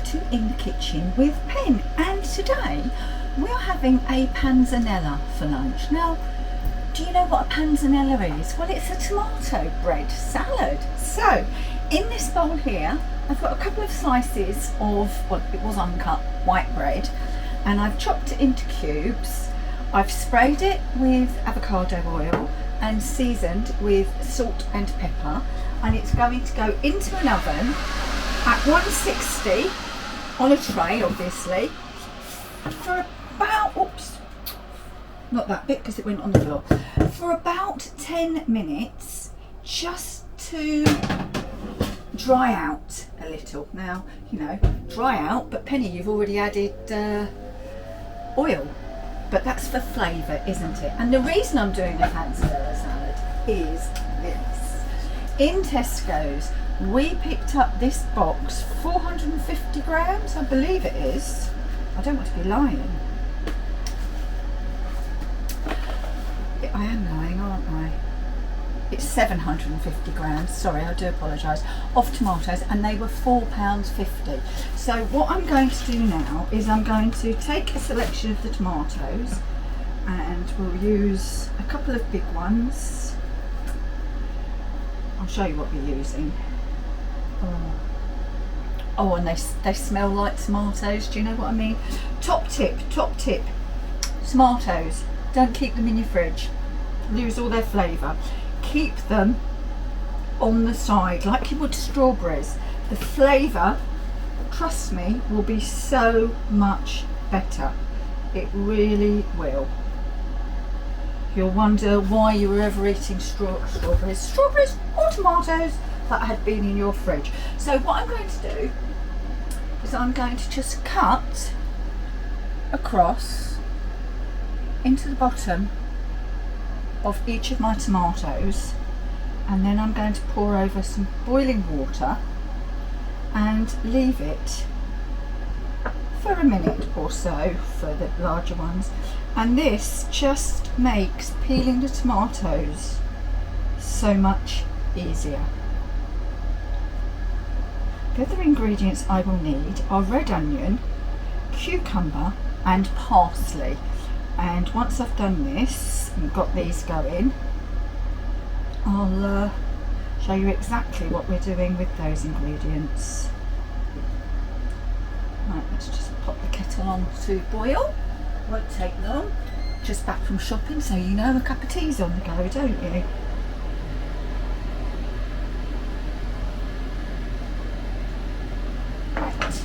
to In the Kitchen with Pen, and today we're having a panzanella for lunch. Now, do you know what a panzanella is? Well, it's a tomato bread salad. So in this bowl here I've got a couple of slices of, well, it was uncut white bread, and I've chopped it into cubes. I've sprayed it with avocado oil and seasoned with salt and pepper, and it's going to go into an oven at 160 on a tray, obviously, for about, oops, not that bit because it went on the floor, for about 10 minutes, just to dry out a little. Now, you know, dry out, but Penny, you've already added oil, but that's for flavour, isn't it? And the reason I'm doing a panzanella salad is this. In Tesco's, we picked up this box, 450 grams, I believe it is. I don't want to be lying. I am lying, aren't I? It's 750 grams, sorry, I do apologise, of tomatoes, and they were £4.50. So what I'm going to do now is I'm going to take a selection of the tomatoes, and we'll use a couple of big ones. I'll show you what we're using. Oh, and they smell like tomatoes, do you know what I mean? Top tip, tomatoes, don't keep them in your fridge, lose all their flavour. Keep them on the side like you would strawberries. The flavour, trust me, will be so much better. It really will. You'll wonder why you were ever eating strawberries or tomatoes that had been in your fridge. So what I'm going to do is I'm going to just cut across into the bottom of each of my tomatoes, and then I'm going to pour over some boiling water and leave it for a minute or so for the larger ones. And this just makes peeling the tomatoes so much easier. The other ingredients I will need are red onion, cucumber and parsley. And once I've done this and got these going, I'll show you exactly what we're doing with those ingredients. Right, let's just pop the kettle on to boil. Won't take long. Just back from shopping, so you know a cup of tea's on the go, don't you? Right.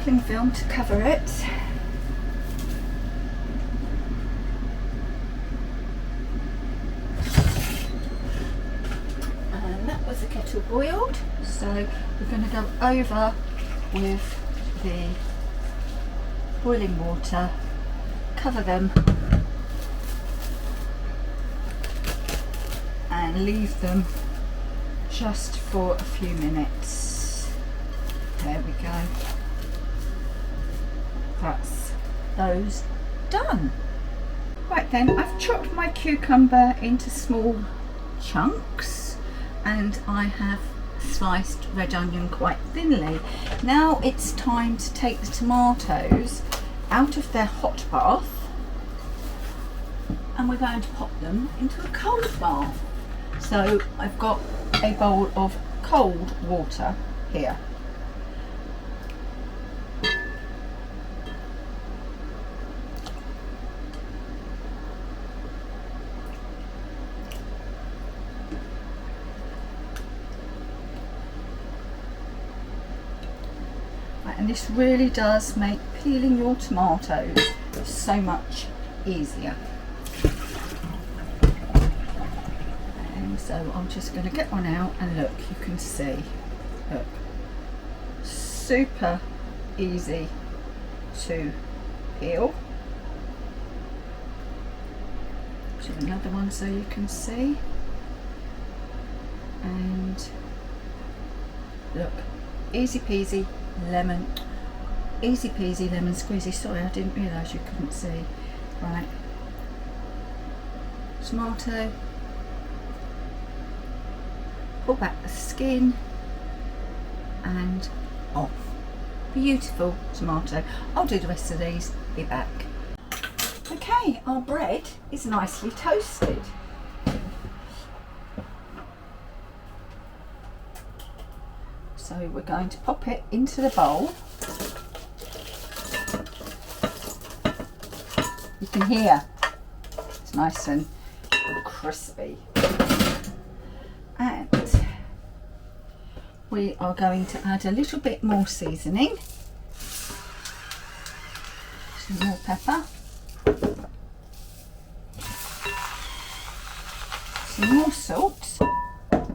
Cling film to cover it. And that was the kettle boiled, so we're going to go over with the boiling water, cover them and leave them just for a few minutes. There we go. That's those done. Right then, I've chopped my cucumber into small chunks, and I have sliced red onion quite thinly. Now it's time to take the tomatoes out of their hot bath, and we're going to pop them into a cold bath. So I've got a bowl of cold water here. And this really does make peeling your tomatoes so much easier. And so I'm just going to get one out, and look, you can see, look, super easy to peel. Do another one so you can see, and look, easy peasy lemon, easy peasy lemon squeezy. Sorry, I didn't realise you couldn't see. Right, tomato, pull back the skin and off. Beautiful tomato. I'll do the rest of these, be back. Okay, our bread is nicely toasted. So we're going to pop it into the bowl. You can hear it's nice and crispy. And we are going to add a little bit more seasoning. Some more pepper. Some more salt. A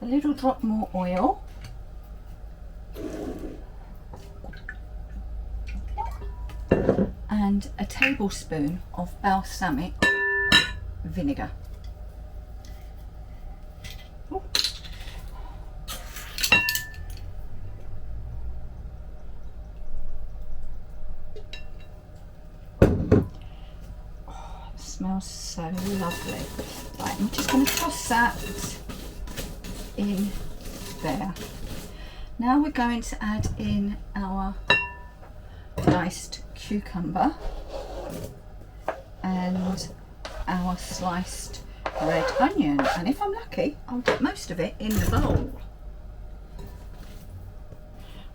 little drop more oil. And a tablespoon of balsamic vinegar. Ooh. Oh, it smells so lovely. Right, I'm just going to toss that in there. Now we're going to add in our diced cucumber and our sliced red onion, and if I'm lucky I'll get most of it in the bowl.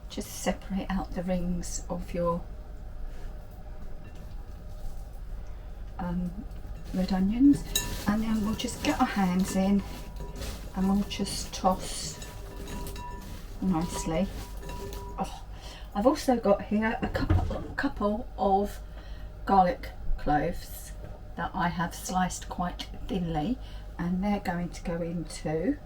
Just separate out the rings of your red onions, and then we'll just get our hands in and we'll just toss nicely. Oh, I've also got here a couple of garlic cloves that I have sliced quite thinly, and they're going to go into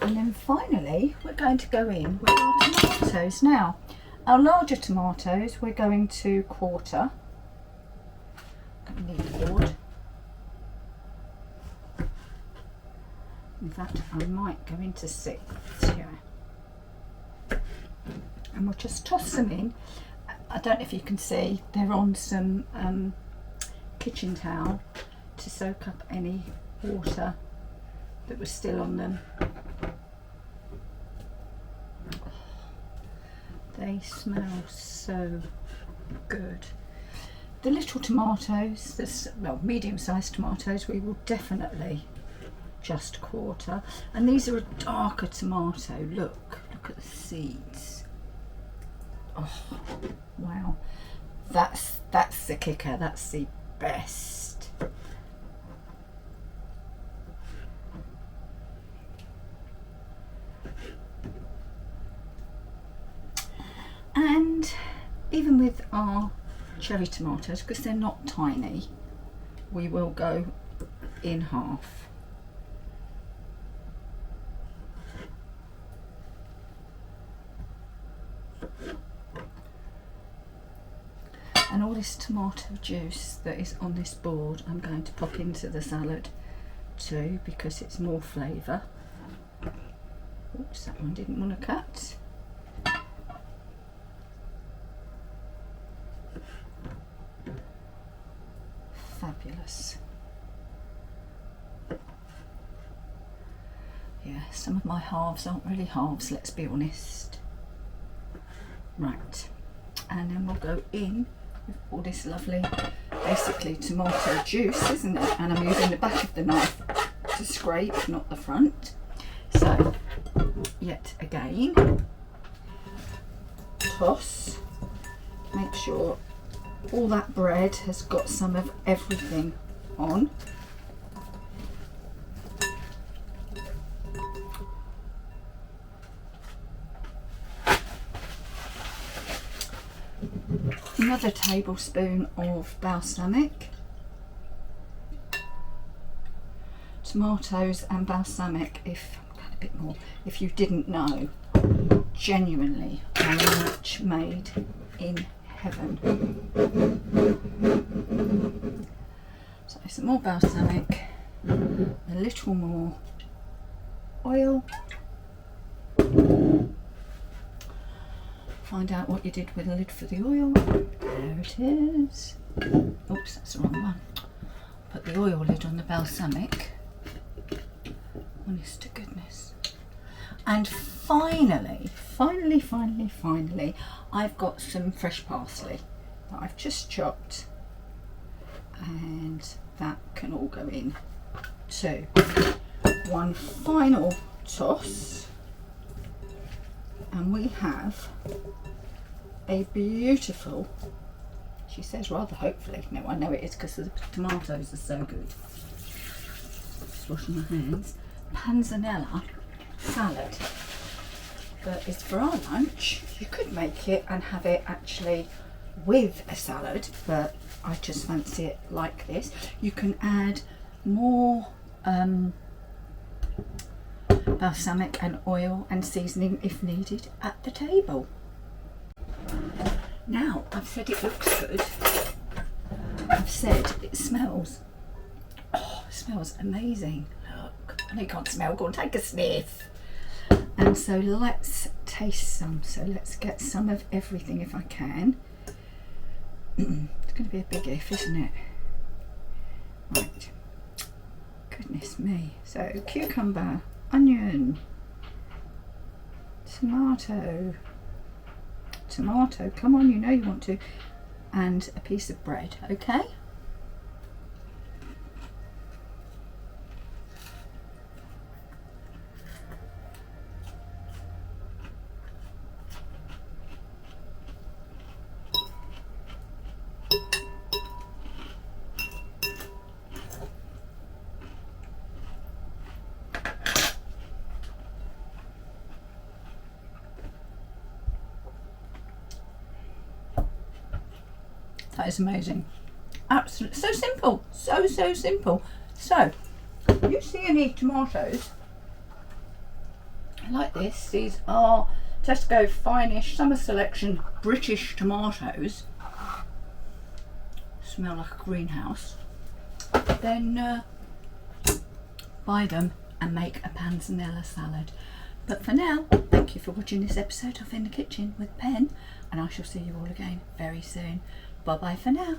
and then finally we're going to go in with our tomatoes. Now our larger tomatoes we're going to quarter. I need a board. In fact, I might go into 6 here. And we'll just toss them in. I don't know if you can see, they're on some kitchen towel to soak up any water that was still on them. They smell so good. The little tomatoes, well, medium-sized tomatoes, we will definitely just quarter, and these are a darker tomato. Look at the seeds. Oh wow, that's the kicker, that's the best. And even with our cherry tomatoes, because they're not tiny, we will go in half. And all this tomato juice that is on this board I'm going to pop into the salad too, because it's more flavour. Oops, that one didn't want to cut. Fabulous. Yeah, some of my halves aren't really halves, let's be honest. Right, and then we'll go in with all this lovely, basically tomato juice, isn't it? And I'm using the back of the knife to scrape, not the front. So, yet again, toss, make sure all that bread has got some of everything on. Another tablespoon of balsamic. Tomatoes and balsamic, if a bit more, if you didn't know, genuinely are a match made in heaven. So some more balsamic, a little more oil, Find out what you did with the lid for the oil. There it is. Oops, that's the wrong one. Put the oil lid on the balsamic. Honest to goodness. And finally, I've got some fresh parsley that I've just chopped, and that can all go in too. One final toss, and we have a beautiful, she says rather hopefully, no I know it is because the tomatoes are so good, just washing my hands, Panzanella salad. But it's for our lunch. You could make it and have it actually with a salad, but I just fancy it like this. You can add more balsamic and oil and seasoning if needed at the table. Now, I've said it looks good. I've said it smells. Oh, it smells amazing. Look, I know you can't smell, go and take a sniff. And so let's taste some. So let's get some of everything if I can. It's going to be a big if, isn't it? Right. Goodness me. So cucumber, onion, tomato, come on, you know you want to, and a piece of bread, okay? That is amazing. Absolutely, so simple, so simple. So, if you see any tomatoes like this, these are Tesco Finish Summer Selection British tomatoes. Smell like a greenhouse. Then buy them and make a Panzanella salad. But for now, thank you for watching this episode of In the Kitchen with Pen, and I shall see you all again very soon. Bye bye for now.